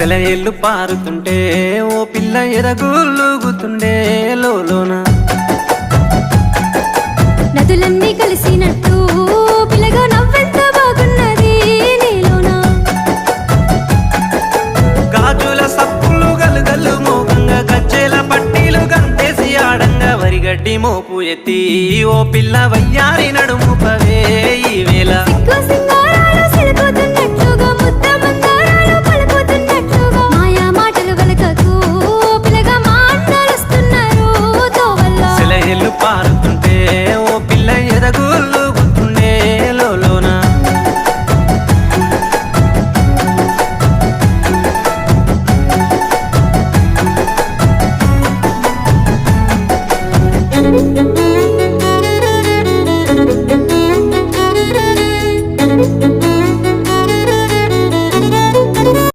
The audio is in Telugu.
సెలయేళ్ళు పారుతుంటే ఓ పిల్ల ఎదగులుగుతుండే లోన నదులన్నీ కలిసినట్టు పిల్లగా నవ్వెంత బాగున్నది నీలోనా గాజుల సప్పులు గలుగల్లు మోగంగా గజ్జెల పట్టీలు గంతేసి ఆడంగా వరిగడ్డి మోపు ఎత్తి ఓ పిల్ల వయ్యారి నడుము పవే ఈ వేళ